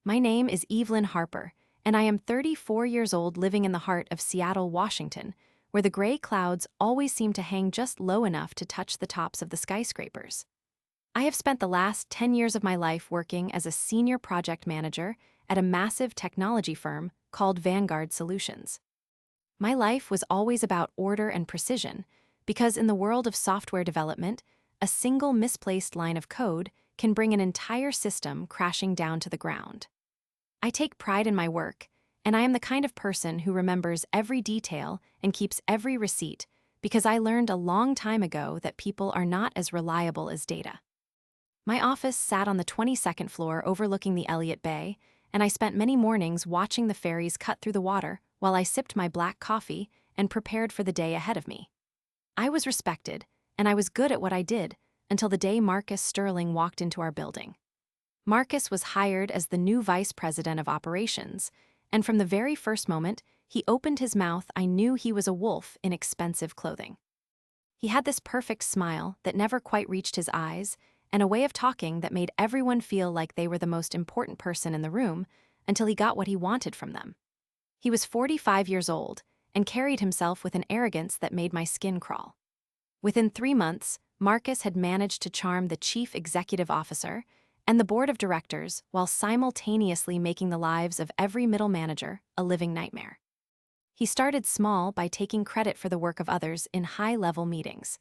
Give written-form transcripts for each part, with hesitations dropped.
My name is Evelyn Harper, and I am 34 years old living in the heart of Seattle, Washington, where the gray clouds always seem to hang just low enough to touch the tops of the skyscrapers. I have spent the last 10 years of my life working as a senior project manager at a massive technology firm called Vanguard Solutions. My life was always about order and precision, because in the world of software development, a single misplaced line of code can bring an entire system crashing down to the ground. I take pride in my work, and I am the kind of person who remembers every detail and keeps every receipt because I learned a long time ago that people are not as reliable as data. My office sat on the 22nd floor overlooking the Elliott Bay, and I spent many mornings watching the ferries cut through the water while I sipped my black coffee and prepared for the day ahead of me. I was respected, and I was good at what I did until the day Marcus Sterling walked into our building. Marcus was hired as the new vice president of operations, and from the very first moment he opened his mouth, I knew he was a wolf in expensive clothing. He had this perfect smile that never quite reached his eyes, and a way of talking that made everyone feel like they were the most important person in the room until he got what he wanted from them. He was 45 years old and carried himself with an arrogance that made my skin crawl. Within 3 months, Marcus had managed to charm the chief executive officer and the board of directors while simultaneously making the lives of every middle manager a living nightmare. He started small by taking credit for the work of others in high-level meetings.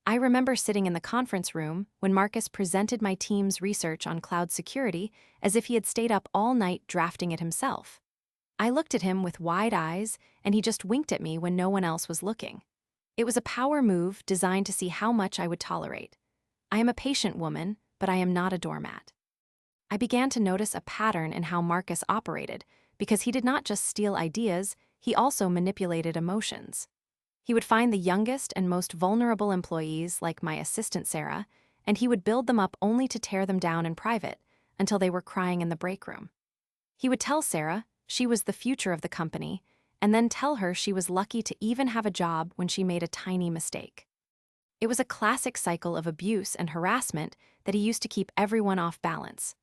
I remember sitting in the conference room when Marcus presented my team's research on cloud security as if he had stayed up all night drafting it himself. I looked at him with wide eyes, and he just winked at me when no one else was looking. It was a power move designed to see how much I would tolerate. I am a patient woman, but I am not a doormat. I began to notice a pattern in how Marcus operated, because he did not just steal ideas, he also manipulated emotions. He would find the youngest and most vulnerable employees, like my assistant Sarah, and he would build them up only to tear them down in private until they were crying in the break room. He would tell Sarah she was the future of the company, and then tell her she was lucky to even have a job when she made a tiny mistake. It was a classic cycle of abuse and harassment that he used to keep everyone off balance.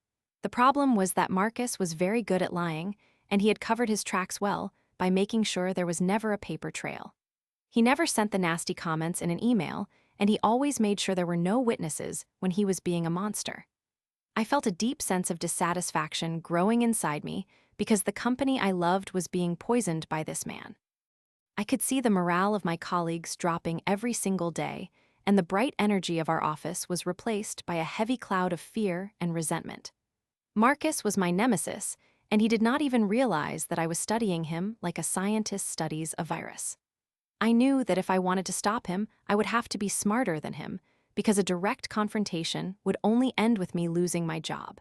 The problem was that Marcus was very good at lying, and he had covered his tracks well by making sure there was never a paper trail. He never sent the nasty comments in an email, and he always made sure there were no witnesses when he was being a monster. I felt a deep sense of dissatisfaction growing inside me because the company I loved was being poisoned by this man. I could see the morale of my colleagues dropping every single day, and the bright energy of our office was replaced by a heavy cloud of fear and resentment. Marcus was my nemesis, and he did not even realize that I was studying him like a scientist studies a virus. I knew that if I wanted to stop him, I would have to be smarter than him, because a direct confrontation would only end with me losing my job.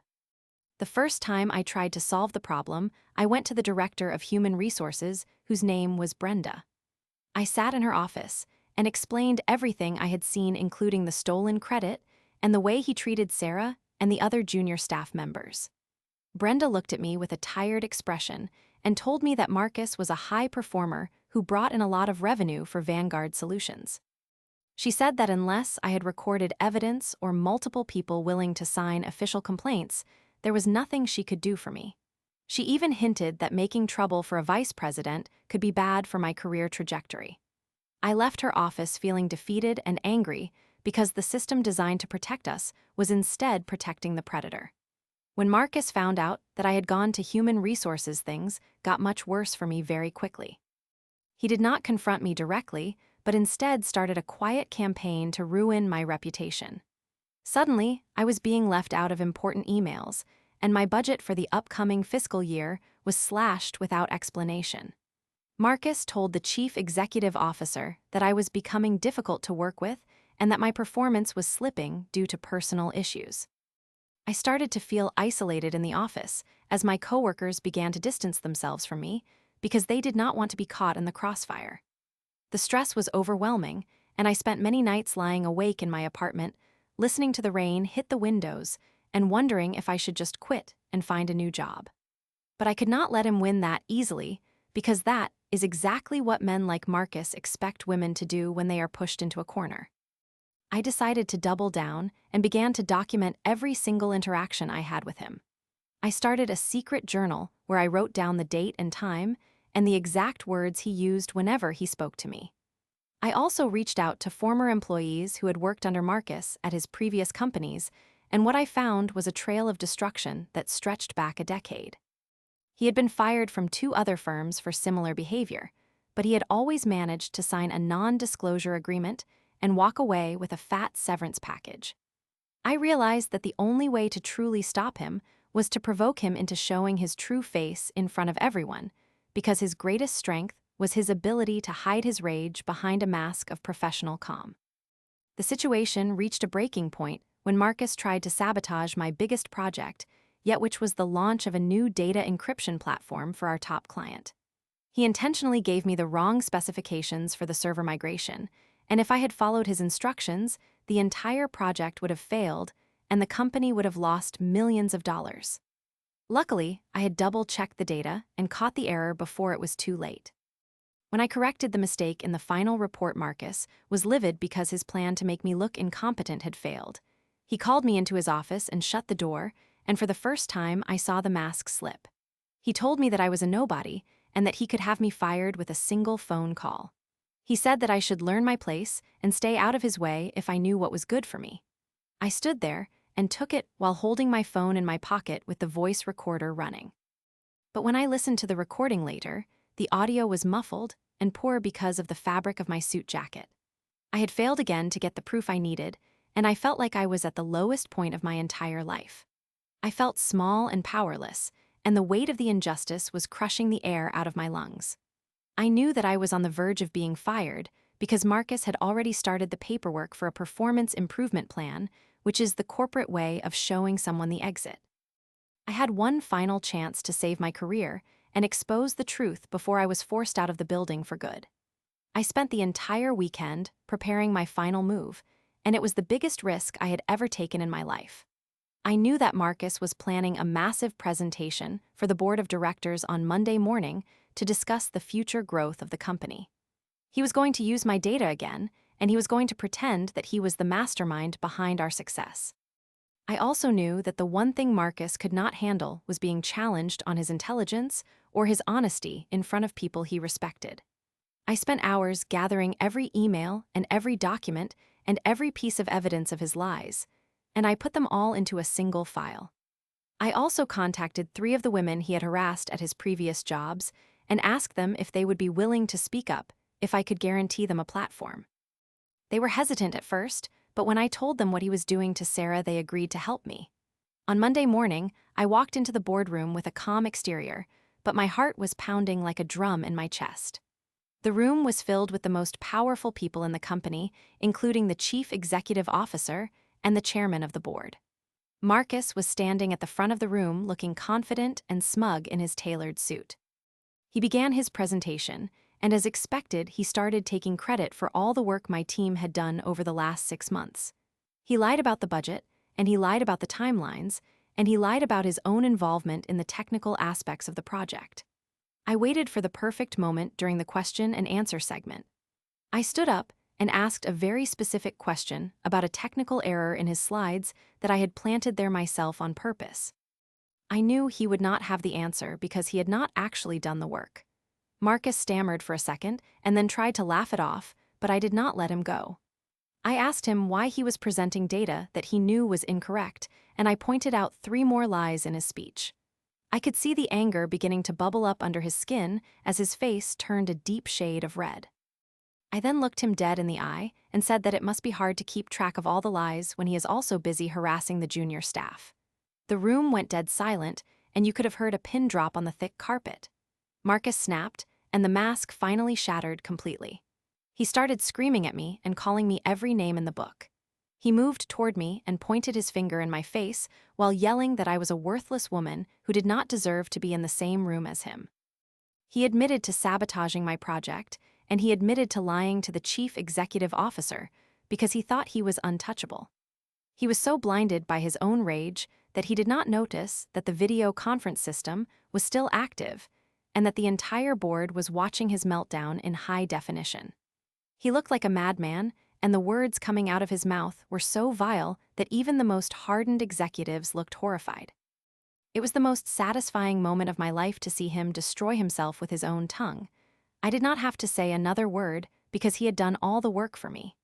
The first time I tried to solve the problem, I went to the director of human resources, whose name was Brenda. I sat in her office and explained everything I had seen, including the stolen credit and the way he treated Sarah and the other junior staff members. Brenda looked at me with a tired expression and told me that Marcus was a high performer who brought in a lot of revenue for Vanguard Solutions. She said that unless I had recorded evidence or multiple people willing to sign official complaints, there was nothing she could do for me. She even hinted that making trouble for a vice president could be bad for my career trajectory. I left her office feeling defeated and angry because the system designed to protect us was instead protecting the predator. When Marcus found out that I had gone to human resources, things got much worse for me very quickly. He did not confront me directly, but instead started a quiet campaign to ruin my reputation. Suddenly, I was being left out of important emails, and my budget for the upcoming fiscal year was slashed without explanation. Marcus told the chief executive officer that I was becoming difficult to work with and that my performance was slipping due to personal issues. I started to feel isolated in the office as my coworkers began to distance themselves from me because they did not want to be caught in the crossfire. The stress was overwhelming, and I spent many nights lying awake in my apartment, listening to the rain hit the windows and wondering if I should just quit and find a new job. But I could not let him win that easily, because that is exactly what men like Marcus expect women to do when they are pushed into a corner. I decided to double down and began to document every single interaction I had with him. I started a secret journal where I wrote down the date and time and the exact words he used whenever he spoke to me. I also reached out to former employees who had worked under Marcus at his previous companies, and what I found was a trail of destruction that stretched back a decade. He had been fired from 2 other firms for similar behavior, but he had always managed to sign a non-disclosure agreement and walk away with a fat severance package. I realized that the only way to truly stop him was to provoke him into showing his true face in front of everyone, because his greatest strength was his ability to hide his rage behind a mask of professional calm. The situation reached a breaking point when Marcus tried to sabotage my biggest project, yet which was the launch of a new data encryption platform for our top client. He intentionally gave me the wrong specifications for the server migration, and if I had followed his instructions, the entire project would have failed and the company would have lost millions of dollars. Luckily, I had double-checked the data and caught the error before it was too late. When I corrected the mistake in the final report, Marcus was livid because his plan to make me look incompetent had failed. He called me into his office and shut the door, and for the first time I saw the mask slip. He told me that I was a nobody and that he could have me fired with a single phone call. He said that I should learn my place and stay out of his way if I knew what was good for me. I stood there and took it while holding my phone in my pocket with the voice recorder running. But when I listened to the recording later, the audio was muffled and poor because of the fabric of my suit jacket. I had failed again to get the proof I needed, and I felt like I was at the lowest point of my entire life. I felt small and powerless, and the weight of the injustice was crushing the air out of my lungs. I knew that I was on the verge of being fired because Marcus had already started the paperwork for a performance improvement plan, which is the corporate way of showing someone the exit. I had one final chance to save my career and expose the truth before I was forced out of the building for good. I spent the entire weekend preparing my final move, and it was the biggest risk I had ever taken in my life. I knew that Marcus was planning a massive presentation for the board of directors on Monday morning to discuss the future growth of the company. He was going to use my data again, and he was going to pretend that he was the mastermind behind our success. I also knew that the one thing Marcus could not handle was being challenged on his intelligence or his honesty in front of people he respected. I spent hours gathering every email and every document and every piece of evidence of his lies, and I put them all into a single file. I also contacted 3 of the women he had harassed at his previous jobs and asked them if they would be willing to speak up if I could guarantee them a platform. They were hesitant at first, but when I told them what he was doing to Sarah, they agreed to help me. On Monday morning, I walked into the boardroom with a calm exterior, but my heart was pounding like a drum in my chest. The room was filled with the most powerful people in the company, including the chief executive officer and the chairman of the board. Marcus was standing at the front of the room looking confident and smug in his tailored suit. He began his presentation, and as expected, he started taking credit for all the work my team had done over the last 6 months. He lied about the budget, and he lied about the timelines, and he lied about his own involvement in the technical aspects of the project. I waited for the perfect moment during the question and answer segment. I stood up and asked a very specific question about a technical error in his slides that I had planted there myself on purpose. I knew he would not have the answer because he had not actually done the work. Marcus stammered for a second and then tried to laugh it off, but I did not let him go. I asked him why he was presenting data that he knew was incorrect, and I pointed out 3 more lies in his speech. I could see the anger beginning to bubble up under his skin as his face turned a deep shade of red. I then looked him dead in the eye and said that it must be hard to keep track of all the lies when he is also busy harassing the junior staff. The room went dead silent, and you could have heard a pin drop on the thick carpet. Marcus snapped, and the mask finally shattered completely. He started screaming at me and calling me every name in the book. He moved toward me and pointed his finger in my face while yelling that I was a worthless woman who did not deserve to be in the same room as him. He admitted to sabotaging my project, and he admitted to lying to the chief executive officer because he thought he was untouchable. He was so blinded by his own rage that he did not notice that the video conference system was still active and that the entire board was watching his meltdown in high definition. He looked like a madman, and the words coming out of his mouth were so vile that even the most hardened executives looked horrified. It was the most satisfying moment of my life to see him destroy himself with his own tongue. I did not have to say another word because he had done all the work for me.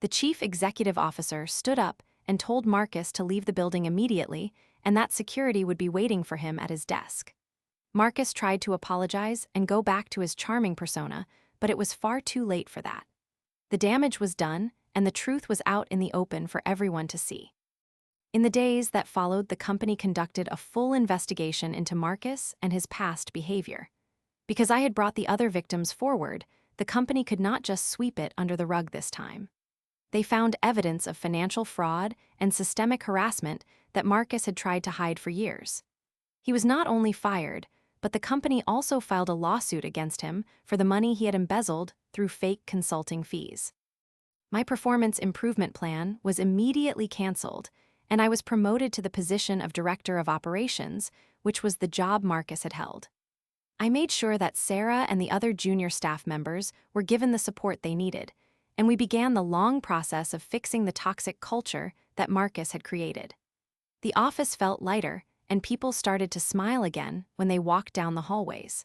The chief executive officer stood up and told Marcus to leave the building immediately and that security would be waiting for him at his desk. Marcus tried to apologize and go back to his charming persona, but it was far too late for that. The damage was done, and the truth was out in the open for everyone to see. In the days that followed, the company conducted a full investigation into Marcus and his past behavior. Because I had brought the other victims forward, the company could not just sweep it under the rug this time. They found evidence of financial fraud and systemic harassment that Marcus had tried to hide for years. He was not only fired, but the company also filed a lawsuit against him for the money he had embezzled through fake consulting fees. My performance improvement plan was immediately canceled, and I was promoted to the position of Director of Operations, which was the job Marcus had held. I made sure that Sarah and the other junior staff members were given the support they needed, and we began the long process of fixing the toxic culture that Marcus had created. The office felt lighter, and people started to smile again when they walked down the hallways.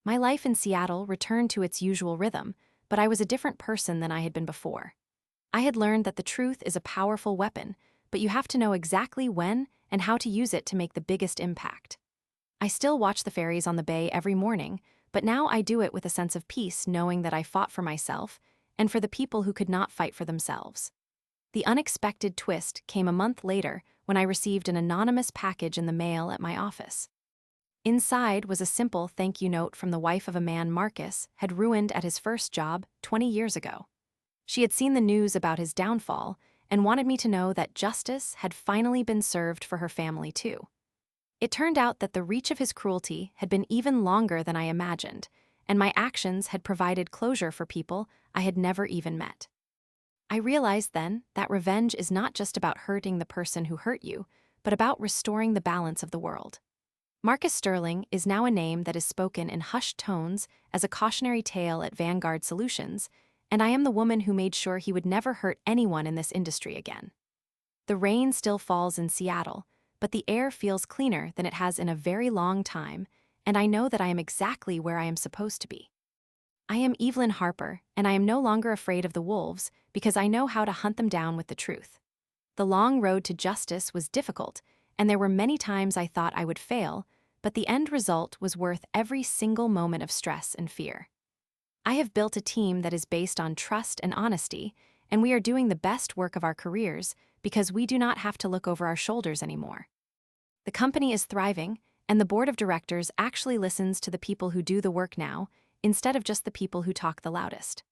My life in Seattle returned to its usual rhythm, but I was a different person than I had been before. I had learned that the truth is a powerful weapon, but you have to know exactly when and how to use it to make the biggest impact. I still watch the ferries on the bay every morning, but now I do it with a sense of peace knowing that I fought for myself and for the people who could not fight for themselves. The unexpected twist came a month later when I received an anonymous package in the mail at my office. Inside was a simple thank you note from the wife of a man Marcus had ruined at his first job 20 years ago. She had seen the news about his downfall and wanted me to know that justice had finally been served for her family too. It turned out that the reach of his cruelty had been even longer than I imagined, and my actions had provided closure for people I had never even met. I realized then that revenge is not just about hurting the person who hurt you, but about restoring the balance of the world. Marcus Sterling is now a name that is spoken in hushed tones as a cautionary tale at Vanguard Solutions, and I am the woman who made sure he would never hurt anyone in this industry again. The rain still falls in Seattle, but the air feels cleaner than it has in a very long time, and I know that I am exactly where I am supposed to be. I am Evelyn Harper, and I am no longer afraid of the wolves because I know how to hunt them down with the truth. The long road to justice was difficult, and there were many times I thought I would fail, but the end result was worth every single moment of stress and fear. I have built a team that is based on trust and honesty, and we are doing the best work of our careers because we do not have to look over our shoulders anymore. The company is thriving, and the board of directors actually listens to the people who do the work now, instead of just the people who talk the loudest.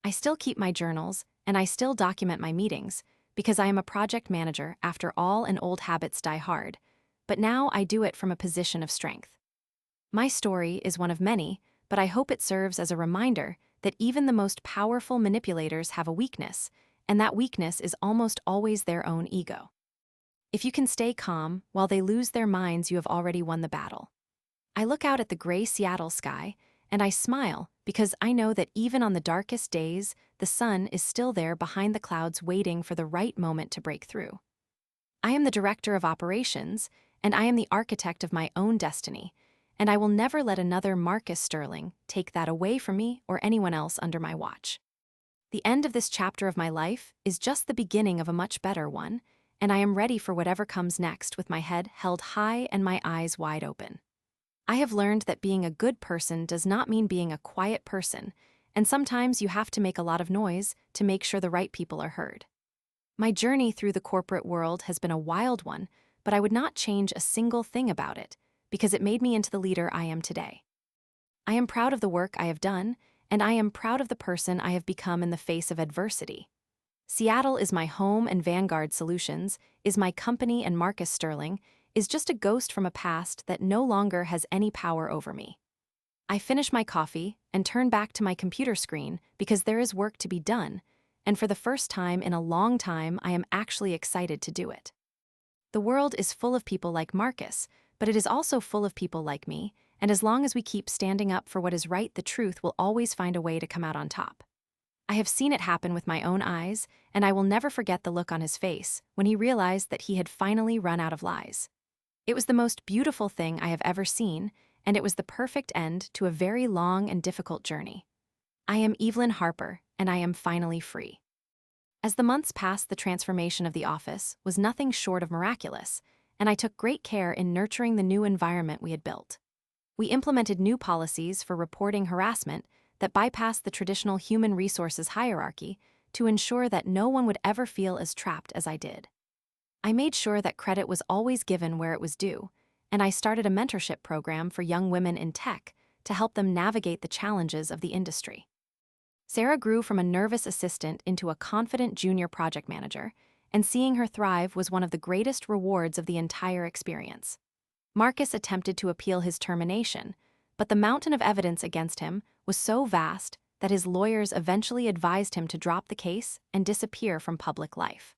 I still keep my journals, and I still document my meetings, because I am a project manager after all and old habits die hard, but now I do it from a position of strength. My story is one of many, but I hope it serves as a reminder that even the most powerful manipulators have a weakness, and that weakness is almost always their own ego. If you can stay calm while they lose their minds, you have already won the battle. I look out at the gray Seattle sky, and I smile because I know that even on the darkest days, the sun is still there behind the clouds waiting for the right moment to break through. I am the director of operations, and I am the architect of my own destiny, and I will never let another Marcus Sterling take that away from me or anyone else under my watch. The end of this chapter of my life is just the beginning of a much better one, and I am ready for whatever comes next with my head held high and my eyes wide open. I have learned that being a good person does not mean being a quiet person, and sometimes you have to make a lot of noise to make sure the right people are heard. My journey through the corporate world has been a wild one, but I would not change a single thing about it, because it made me into the leader I am today. I am proud of the work I have done, and I am proud of the person I have become in the face of adversity. Seattle is my home, and Vanguard Solutions is my company, and Marcus Sterling is just a ghost from a past that no longer has any power over me. I finish my coffee and turn back to my computer screen because there is work to be done, and for the first time in a long time, I am actually excited to do it. The world is full of people like Marcus, but it is also full of people like me, and as long as we keep standing up for what is right, the truth will always find a way to come out on top. I have seen it happen with my own eyes, and I will never forget the look on his face when he realized that he had finally run out of lies. It was the most beautiful thing I have ever seen, and it was the perfect end to a very long and difficult journey. I am Evelyn Harper, and I am finally free. As the months passed, the transformation of the office was nothing short of miraculous, and I took great care in nurturing the new environment we had built. We implemented new policies for reporting harassment that bypassed the traditional human resources hierarchy to ensure that no one would ever feel as trapped as I did. I made sure that credit was always given where it was due, and I started a mentorship program for young women in tech to help them navigate the challenges of the industry. Sarah grew from a nervous assistant into a confident junior project manager, and seeing her thrive was one of the greatest rewards of the entire experience. Marcus attempted to appeal his termination, but the mountain of evidence against him was so vast that his lawyers eventually advised him to drop the case and disappear from public life.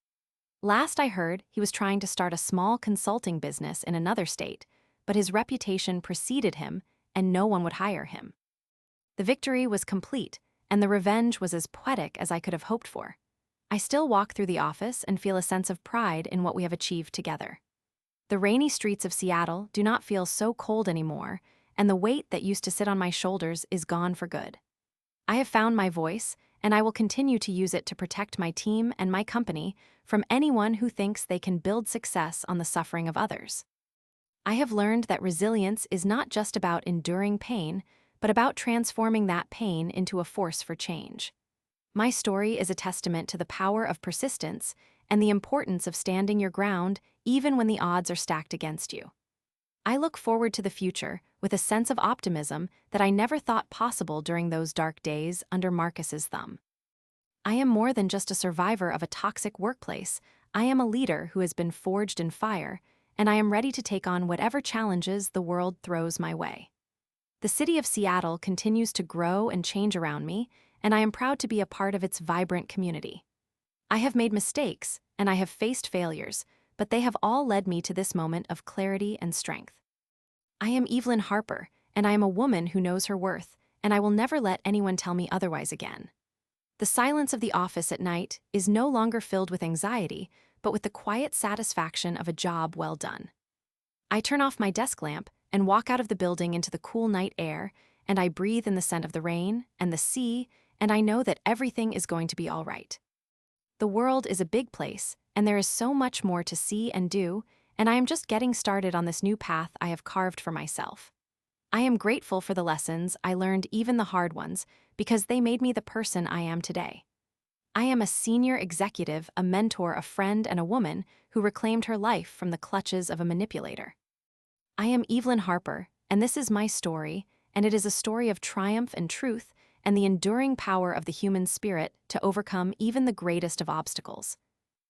Last I heard, he was trying to start a small consulting business in another state, but his reputation preceded him and no one would hire him. The victory was complete, and the revenge was as poetic as I could have hoped for. I still walk through the office and feel a sense of pride in what we have achieved together. The rainy streets of Seattle do not feel so cold anymore, and the weight that used to sit on my shoulders is gone for good. I have found my voice, and I will continue to use it to protect my team and my company from anyone who thinks they can build success on the suffering of others. I have learned that resilience is not just about enduring pain, but about transforming that pain into a force for change. My story is a testament to the power of persistence and the importance of standing your ground even when the odds are stacked against you. I look forward to the future with a sense of optimism that I never thought possible during those dark days under Marcus's thumb. I am more than just a survivor of a toxic workplace. I am a leader who has been forged in fire, and I am ready to take on whatever challenges the world throws my way. The city of Seattle continues to grow and change around me, and I am proud to be a part of its vibrant community. I have made mistakes, and I have faced failures, but they have all led me to this moment of clarity and strength. I am Evelyn Harper, and I am a woman who knows her worth, and I will never let anyone tell me otherwise again. The silence of the office at night is no longer filled with anxiety, but with the quiet satisfaction of a job well done. I turn off my desk lamp and walk out of the building into the cool night air, and I breathe in the scent of the rain and the sea, and I know that everything is going to be all right. The world is a big place, and there is so much more to see and do, and I am just getting started on this new path I have carved for myself. I am grateful for the lessons I learned, even the hard ones, because they made me the person I am today. I am a senior executive, a mentor, a friend, and a woman who reclaimed her life from the clutches of a manipulator. I am Evelyn Harper, and this is my story, and it is a story of triumph and truth and the enduring power of the human spirit to overcome even the greatest of obstacles.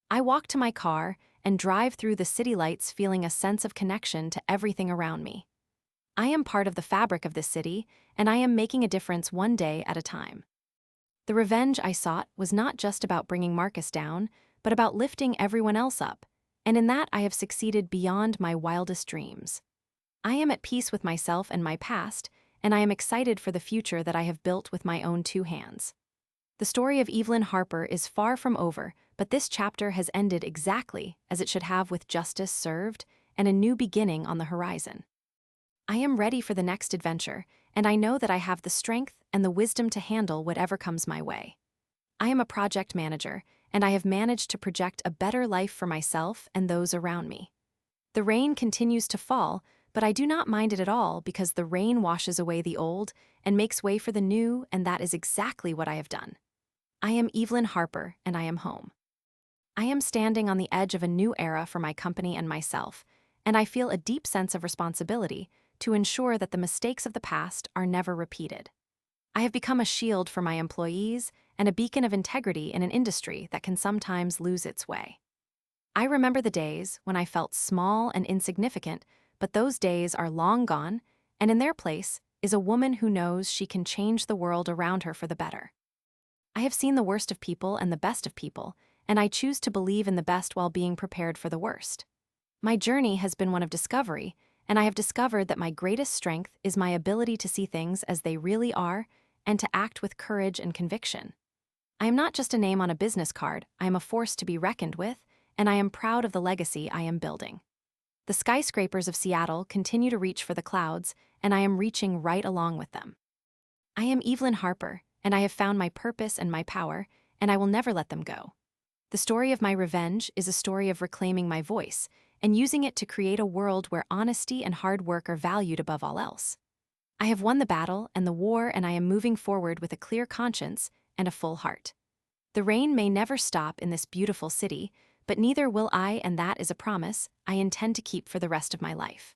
I walk to my car and drive through the city lights feeling a sense of connection to everything around me. I am part of the fabric of this city, and I am making a difference one day at a time. The revenge I sought was not just about bringing Marcus down, but about lifting everyone else up, and in that I have succeeded beyond my wildest dreams. I am at peace with myself and my past, and I am excited for the future that I have built with my own two hands. The story of Evelyn Harper is far from over, but this chapter has ended exactly as it should have, with justice served and a new beginning on the horizon. I am ready for the next adventure, and I know that I have the strength and the wisdom to handle whatever comes my way. I am a project manager, and I have managed to project a better life for myself and those around me. The rain continues to fall, but I do not mind it at all because the rain washes away the old and makes way for the new, and that is exactly what I have done. I am Evelyn Harper, and I am home. I am standing on the edge of a new era for my company and myself, and I feel a deep sense of responsibility to ensure that the mistakes of the past are never repeated. I have become a shield for my employees and a beacon of integrity in an industry that can sometimes lose its way. I remember the days when I felt small and insignificant, but those days are long gone, and in their place is a woman who knows she can change the world around her for the better. I have seen the worst of people and the best of people, and I choose to believe in the best while being prepared for the worst. My journey has been one of discovery, and I have discovered that my greatest strength is my ability to see things as they really are and to act with courage and conviction. I am not just a name on a business card, I am a force to be reckoned with, and I am proud of the legacy I am building. The The skyscrapers of Seattle continue to reach for the clouds, and I am reaching right along with them. I am Evelyn Harper, and I have found my purpose and my power, and I will never let them go. The story of my revenge is a story of reclaiming my voice and using it to create a world where honesty and hard work are valued above all else. I have won the battle and the war, and I am moving forward with a clear conscience and a full heart. The rain may never stop in this beautiful city, but neither will I, and that is a promise I intend to keep for the rest of my life.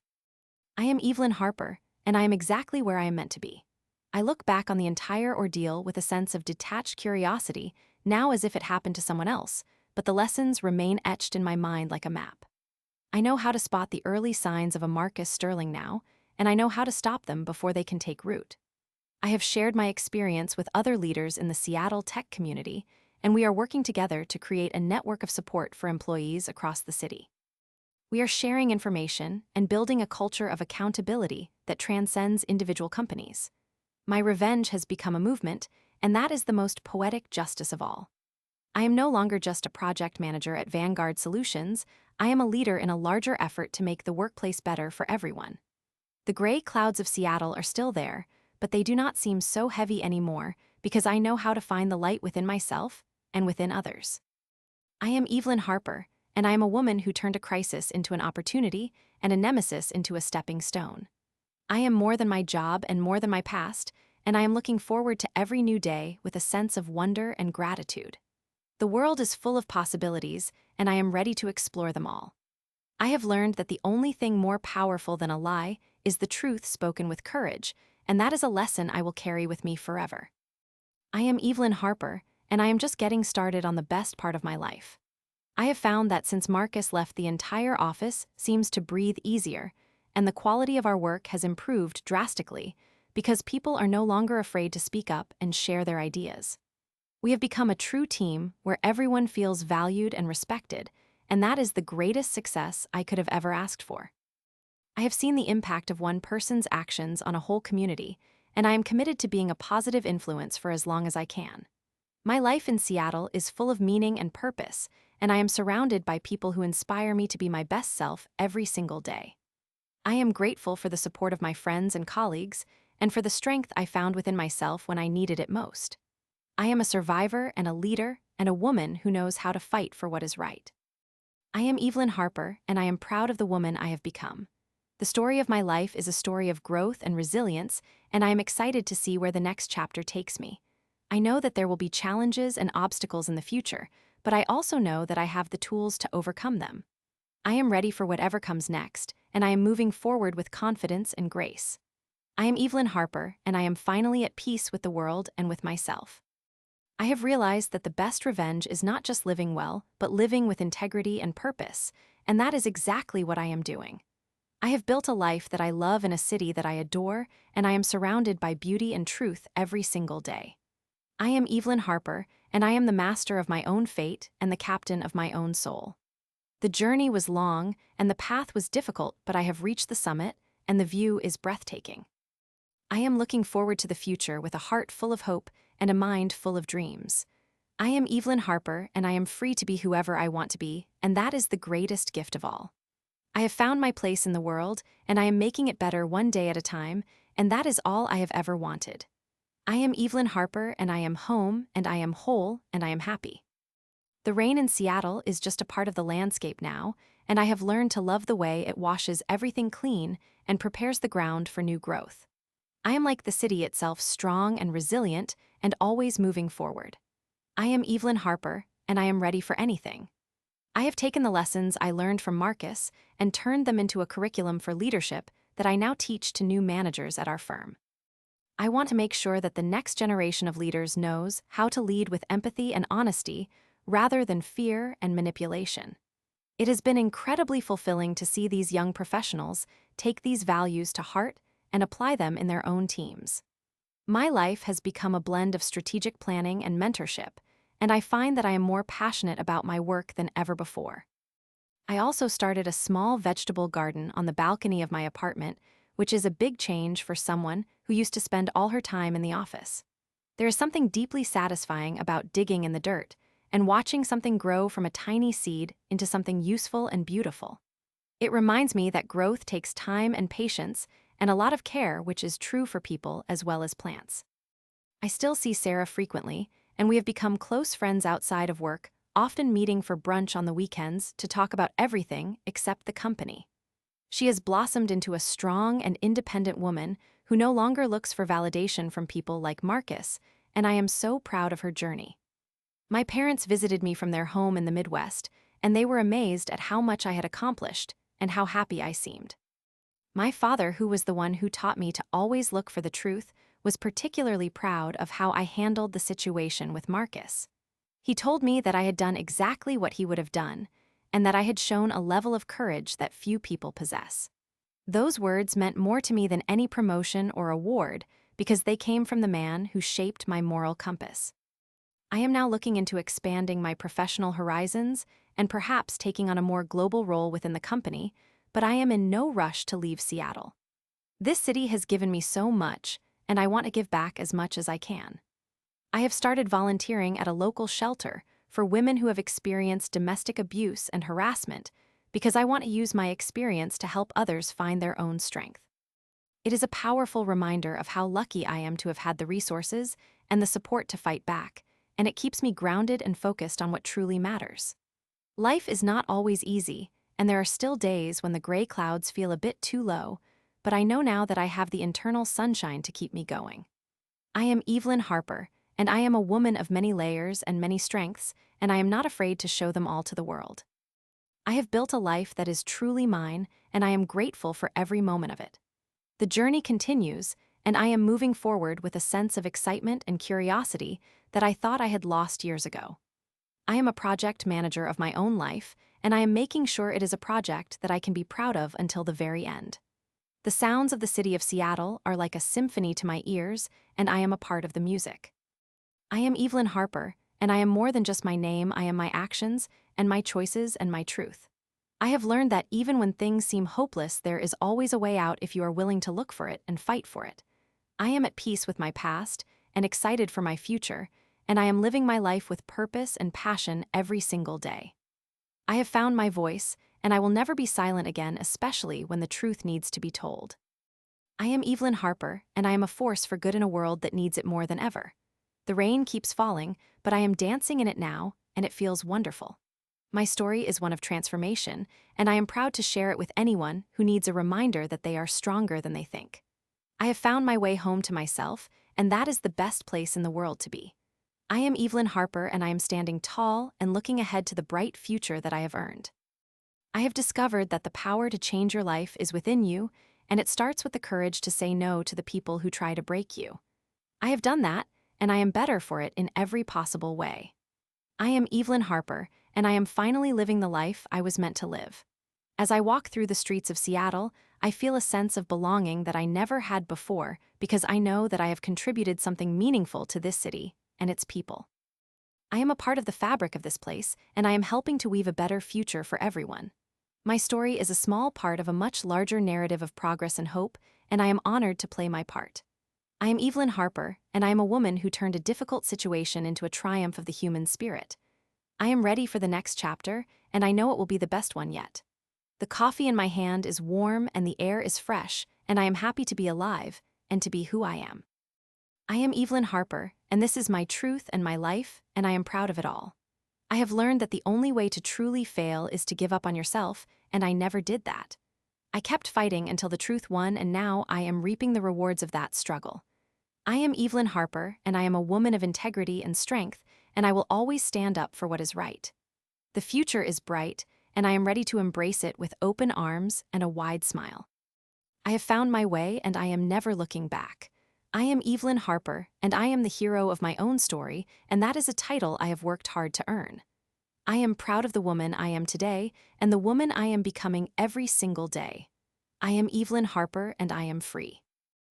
I am Evelyn Harper, and I am exactly where I am meant to be. I look back on the entire ordeal with a sense of detached curiosity, now as if it happened to someone else, but the lessons remain etched in my mind like a map. I know how to spot the early signs of a Marcus Sterling now, and I know how to stop them before they can take root. I have shared my experience with other leaders in the Seattle tech community, and we are working together to create a network of support for employees across the city. We are sharing information and building a culture of accountability that transcends individual companies. My revenge has become a movement, and that is the most poetic justice of all. I am no longer just a project manager at Vanguard Solutions, I am a leader in a larger effort to make the workplace better for everyone. The gray clouds of Seattle are still there, but they do not seem so heavy anymore because I know how to find the light within myself and within others. I am Evelyn Harper, and I am a woman who turned a crisis into an opportunity and a nemesis into a stepping stone. I am more than my job and more than my past, and I am looking forward to every new day with a sense of wonder and gratitude. The world is full of possibilities, and I am ready to explore them all. I have learned that the only thing more powerful than a lie is the truth spoken with courage, and that is a lesson I will carry with me forever. I am Evelyn Harper, and I am just getting started on the best part of my life. I have found that since Marcus left, the entire office seems to breathe easier, and the quality of our work has improved drastically because people are no longer afraid to speak up and share their ideas. We have become a true team where everyone feels valued and respected, and that is the greatest success I could have ever asked for. I have seen the impact of one person's actions on a whole community, and I am committed to being a positive influence for as long as I can. My life in Seattle is full of meaning and purpose, and I am surrounded by people who inspire me to be my best self every single day. I am grateful for the support of my friends and colleagues, and for the strength I found within myself when I needed it most. I am a survivor and a leader and a woman who knows how to fight for what is right. I am Evelyn Harper, and I am proud of the woman I have become. The story of my life is a story of growth and resilience, and I am excited to see where the next chapter takes me. I know that there will be challenges and obstacles in the future, but I also know that I have the tools to overcome them. I am ready for whatever comes next, and I am moving forward with confidence and grace. I am Evelyn Harper, and I am finally at peace with the world and with myself. I have realized that the best revenge is not just living well, but living with integrity and purpose, and that is exactly what I am doing. I have built a life that I love in a city that I adore, and I am surrounded by beauty and truth every single day. I am Evelyn Harper, and I am the master of my own fate and the captain of my own soul. The journey was long, and the path was difficult, but I have reached the summit, and the view is breathtaking. I am looking forward to the future with a heart full of hope and a mind full of dreams. I am Evelyn Harper, and I am free to be whoever I want to be, and that is the greatest gift of all. I have found my place in the world, and I am making it better one day at a time, and that is all I have ever wanted. I am Evelyn Harper, and I am home, and I am whole, and I am happy. The rain in Seattle is just a part of the landscape now, and I have learned to love the way it washes everything clean and prepares the ground for new growth. I am like the city itself, strong and resilient, and always moving forward. I am Evelyn Harper, and I am ready for anything. I have taken the lessons I learned from Marcus and turned them into a curriculum for leadership that I now teach to new managers at our firm. I want to make sure that the next generation of leaders knows how to lead with empathy and honesty rather than fear and manipulation. It has been incredibly fulfilling to see these young professionals take these values to heart and apply them in their own teams. My life has become a blend of strategic planning and mentorship, and I find that I am more passionate about my work than ever before. I also started a small vegetable garden on the balcony of my apartment, which is a big change for someone who used to spend all her time in the office. There is something deeply satisfying about digging in the dirt and watching something grow from a tiny seed into something useful and beautiful. It reminds me that growth takes time and patience and a lot of care, which is true for people as well as plants. I still see Sarah frequently, and we have become close friends outside of work, often meeting for brunch on the weekends to talk about everything except the company. She has blossomed into a strong and independent woman who no longer looks for validation from people like Marcus, and I am so proud of her journey. My parents visited me from their home in the Midwest, and they were amazed at how much I had accomplished and how happy I seemed. My father, who was the one who taught me to always look for the truth, was particularly proud of how I handled the situation with Marcus. He told me that I had done exactly what he would have done, and that I had shown a level of courage that few people possess. Those words meant more to me than any promotion or award because they came from the man who shaped my moral compass. I am now looking into expanding my professional horizons and perhaps taking on a more global role within the company, but I am in no rush to leave Seattle. This city has given me so much, and I want to give back as much as I can. I have started volunteering at a local shelter for women who have experienced domestic abuse and harassment because I want to use my experience to help others find their own strength. It is a powerful reminder of how lucky I am to have had the resources and the support to fight back, and it keeps me grounded and focused on what truly matters. Life is not always easy, and there are still days when the gray clouds feel a bit too low, but I know now that I have the internal sunshine to keep me going. I am Evelyn Harper, and I am a woman of many layers and many strengths, and I am not afraid to show them all to the world. I have built a life that is truly mine, and I am grateful for every moment of it. The journey continues, and I am moving forward with a sense of excitement and curiosity that I thought I had lost years ago. I am a project manager of my own life, and I am making sure it is a project that I can be proud of until the very end. The sounds of the city of Seattle are like a symphony to my ears, and I am a part of the music. I am Evelyn Harper, and I am more than just my name. I am my actions, and my choices, and my truth. I have learned that even when things seem hopeless, there is always a way out if you are willing to look for it and fight for it. I am at peace with my past and excited for my future, and I am living my life with purpose and passion every single day. I have found my voice, and I will never be silent again, especially when the truth needs to be told. I am Evelyn Harper, and I am a force for good in a world that needs it more than ever. The rain keeps falling, but I am dancing in it now, and it feels wonderful. My story is one of transformation, and I am proud to share it with anyone who needs a reminder that they are stronger than they think. I have found my way home to myself, and that is the best place in the world to be. I am Evelyn Harper, and I am standing tall and looking ahead to the bright future that I have earned. I have discovered that the power to change your life is within you, and it starts with the courage to say no to the people who try to break you. I have done that, and I am better for it in every possible way. I am Evelyn Harper, and I am finally living the life I was meant to live. As I walk through the streets of Seattle, I feel a sense of belonging that I never had before because I know that I have contributed something meaningful to this city and its people. I am a part of the fabric of this place, and I am helping to weave a better future for everyone. My story is a small part of a much larger narrative of progress and hope, and I am honored to play my part. I am Evelyn Harper, and I am a woman who turned a difficult situation into a triumph of the human spirit. I am ready for the next chapter, and I know it will be the best one yet. The coffee in my hand is warm and the air is fresh, and I am happy to be alive and to be who I am. I am Evelyn Harper, and this is my truth and my life, and I am proud of it all. I have learned that the only way to truly fail is to give up on yourself, and I never did that. I kept fighting until the truth won, and now I am reaping the rewards of that struggle. I am Evelyn Harper, and I am a woman of integrity and strength, and I will always stand up for what is right. The future is bright, and I am ready to embrace it with open arms and a wide smile. I have found my way, and I am never looking back. I am Evelyn Harper, and I am the hero of my own story, and that is a title I have worked hard to earn. I am proud of the woman I am today, and the woman I am becoming every single day. I am Evelyn Harper, and I am free.